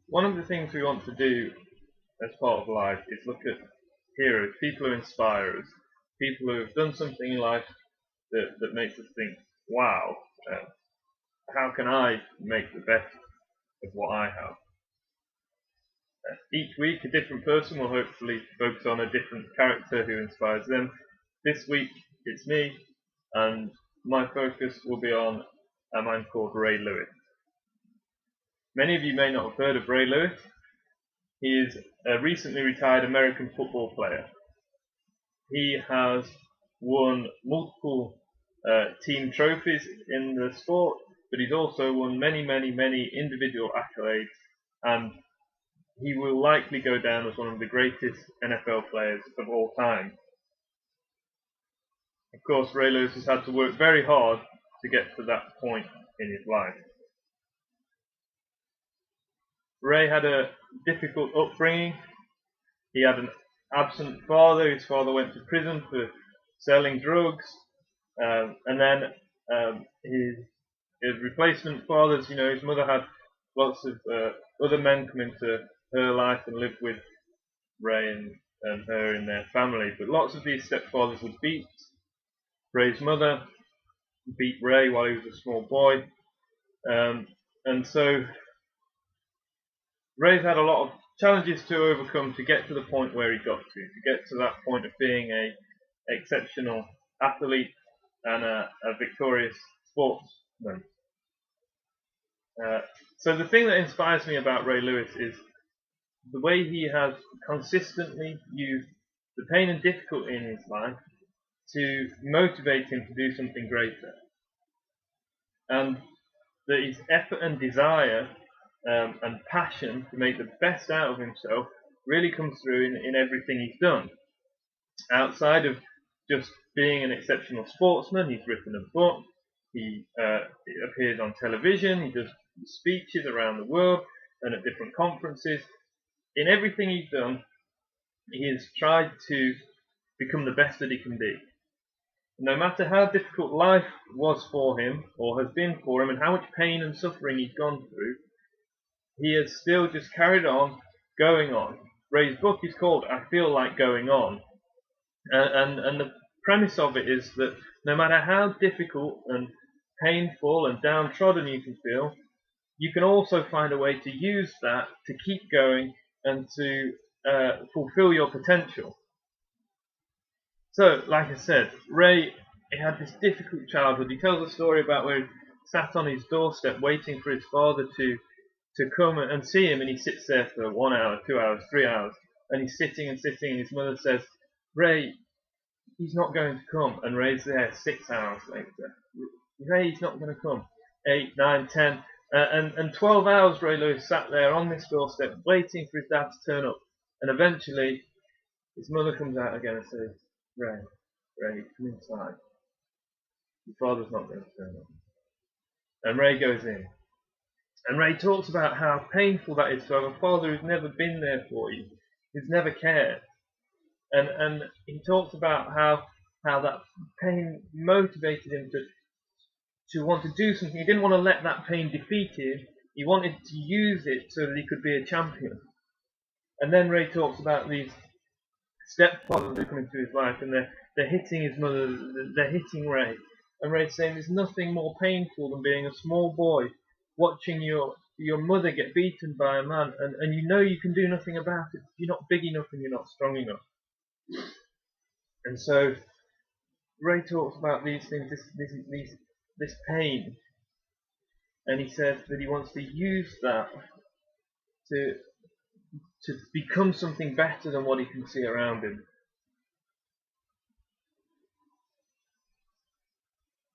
One of the things we want to do as part of life is look at heroes, people who inspire us, people who have done something in life that makes us think, wow, uh, how can I make the best of what I have? Each week, a different person will hopefully focus on a different character who inspires them. This week, it's me, and my focus will be on a man called Ray Lewis. Many of you may not have heard of Ray Lewis. He is a recently retired American football player. He has won multiple team trophies in the sport, but he's also won many, many, many individual accolades, and he will likely go down as one of the greatest NFL players of all time. Of course, Ray Lewis has had to work very hard to get to that point in his life. Ray had a difficult upbringing. He had an absent father. His father went to prison for selling drugs, and then his replacement fathers. His mother had lots of other men come into her life and live with Ray and her in their family. But lots of these stepfathers would beat Ray's mother, beat Ray while he was a small boy, and so Ray's had a lot of challenges to overcome to get to the point where he got to get to that point of being a exceptional athlete and a victorious sportsman. So the thing that inspires me about Ray Lewis is the way he has consistently used the pain and difficulty in his life to motivate him to do something greater. And that his effort and desire and passion to make the best out of himself really comes through in everything he's done. Outside of just being an exceptional sportsman, he's written a book, he appears on television, he does speeches around the world and at different conferences. In everything he's done, he has tried to become the best that he can be. No matter how difficult life was for him, or has been for him, and how much pain and suffering he's gone through, he has still just carried on, going on. Ray's book is called I Feel Like Going On. And the premise of it is that no matter how difficult and painful and downtrodden you can feel, you can also find a way to use that to keep going and to fulfill your potential. So, like I said, Ray had this difficult childhood. He tells a story about where he sat on his doorstep waiting for his father to come and see him, and he sits there for 1 hour, 2 hours, 3 hours, and he's sitting and sitting, and his mother says, Ray, he's not going to come. And Ray's there 6 hours later. Ray's not going to come. 8, 9, 10, and 12 hours Ray Lewis sat there on this doorstep waiting for his dad to turn up. And eventually his mother comes out again and says, Ray, come inside. Your father's not going to turn up. And Ray goes in. And Ray talks about how painful that is to have a father who's never been there for you, who's never cared. And he talks about how that pain motivated him to want to do something. He didn't want to let that pain defeat him. He wanted to use it so that he could be a champion. And then Ray talks about these stepfathers who come into his life, and they're hitting his mother, they're hitting Ray. And Ray's saying there's nothing more painful than being a small boy watching your mother get beaten by a man, and you know you can do nothing about it. You're not big enough and you're not strong enough. And so Ray talks about these things, this pain, and he says that he wants to use that to become something better than what he can see around him.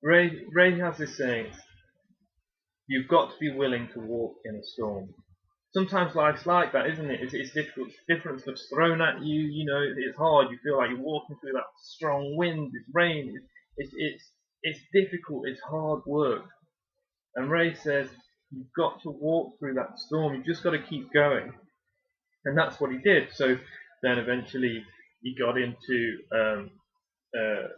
Ray has this saying, you've got to be willing to walk in a storm. Sometimes life's like that, isn't it? It's difficult. Different stuff's thrown at you. It's hard. You feel like you're walking through that strong wind, this rain. It's difficult. It's hard work. And Ray says you've got to walk through that storm. You've just got to keep going. And that's what he did. So then eventually he got into a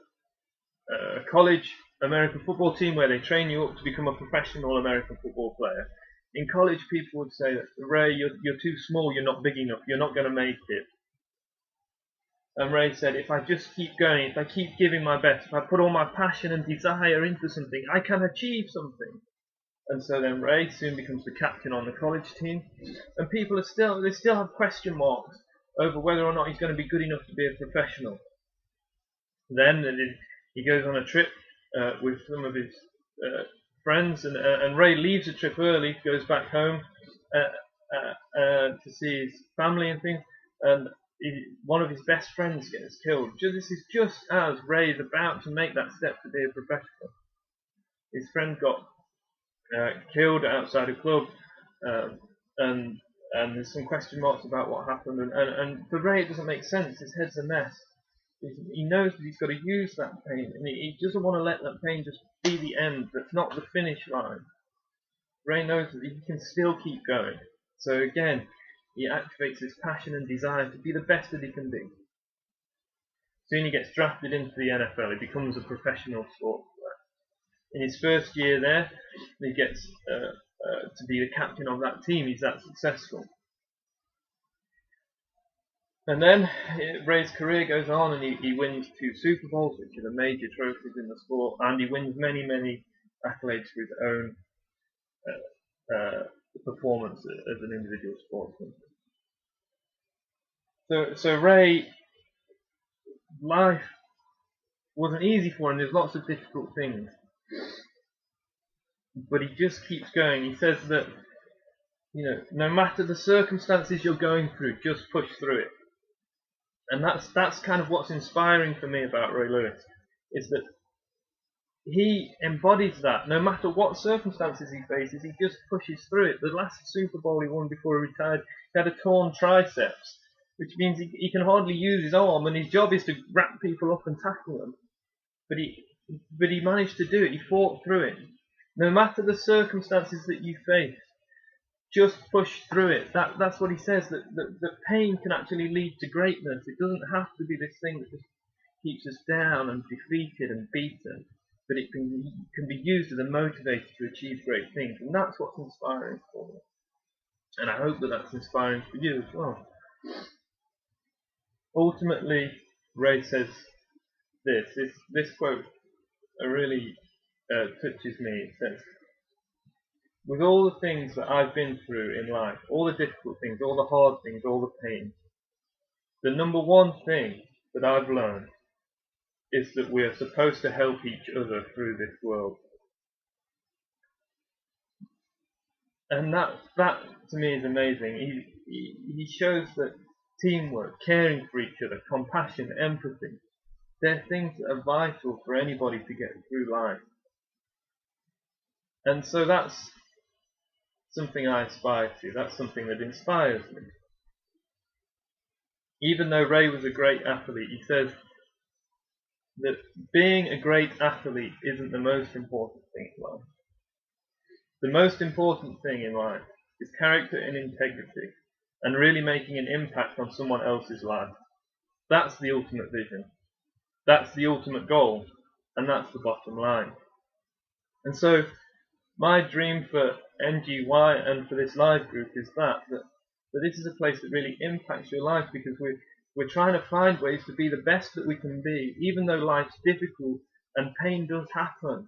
college American football team where they train you up to become a professional American football player. In college, people would say that, Ray, you're too small, you're not big enough, you're not going to make it. And Ray said, if I just keep going, if I keep giving my best, if I put all my passion and desire into something, I can achieve something. And so then Ray soon becomes the captain on the college team, and people are still have question marks over whether or not he's going to be good enough to be a professional. Then he goes on a trip with some of his friends, and Ray leaves the trip early, goes back home to see his family and things, and one of his best friends gets killed. This is just as Ray is about to make that step to be a professional. His friend got killed outside a club, and there's some question marks about what happened, and for Ray it doesn't make sense. His head's a mess. He knows that he's got to use that pain, and he doesn't want to let that pain just be the end. That's not the finish line. Ray knows that he can still keep going. So again, he activates his passion and desire to be the best that he can be. Soon he gets drafted into the NFL. He becomes a professional sports player. In his first year there, he gets to be the captain of that team. He's that successful. And then Ray's career goes on, and he wins 2 Super Bowls, which are the major trophies in the sport, and he wins many, many accolades for his own performance as an individual sportsman. So Ray, life wasn't easy for him. There's lots of difficult things, but he just keeps going. He says that, no matter the circumstances you're going through, just push through it. And that's kind of what's inspiring for me about Ray Lewis, is that he embodies that. No matter what circumstances he faces, he just pushes through it. The last Super Bowl he won before he retired, he had a torn triceps, which means he can hardly use his arm, and his job is to wrap people up and tackle them. But he managed to do it. He fought through it. No matter the circumstances that you face, just push through it. That's what he says, that pain can actually lead to greatness. It doesn't have to be this thing that just keeps us down and defeated and beaten, but it can be used as a motivator to achieve great things. And that's what's inspiring for me. And I hope that that's inspiring for you as well. Ultimately, Ray says this quote really touches me. It says, with all the things that I've been through in life, all the difficult things, all the hard things, all the pain, the number one thing that I've learned is that we are supposed to help each other through this world. And that to me is amazing. He shows that teamwork, caring for each other, compassion, empathy, they're things that are vital for anybody to get through life. And so that's something I aspire to. That's something that inspires me. Even though Ray was a great athlete, he says that being a great athlete isn't the most important thing in life. The most important thing in life is character and integrity, and really making an impact on someone else's life. That's the ultimate vision. That's the ultimate goal, and that's the bottom line. And so my dream for NGY and for this live group is that this is a place that really impacts your life, because we're trying to find ways to be the best that we can be, even though life's difficult and pain does happen.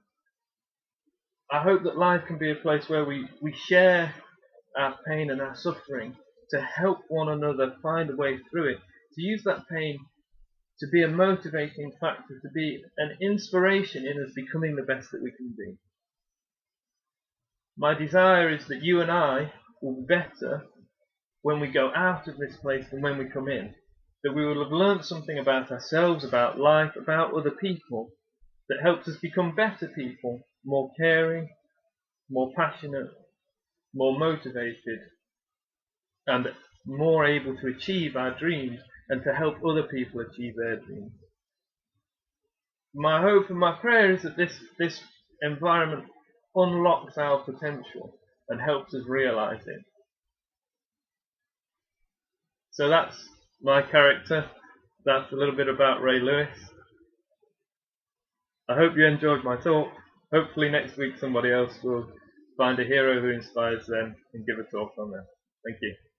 I hope that life can be a place where we share our pain and our suffering to help one another find a way through it, to use that pain to be a motivating factor, to be an inspiration in us becoming the best that we can be. My desire is that you and I will be better when we go out of this place than when we come in. That we will have learned something about ourselves, about life, about other people, that helps us become better people, more caring, more passionate, more motivated, and more able to achieve our dreams and to help other people achieve their dreams. My hope and my prayer is that this environment unlocks our potential and helps us realize it. So that's my character. That's a little bit about Ray Lewis. I hope you enjoyed my talk. Hopefully next week somebody else will find a hero who inspires them, and give a talk on them. Thank you.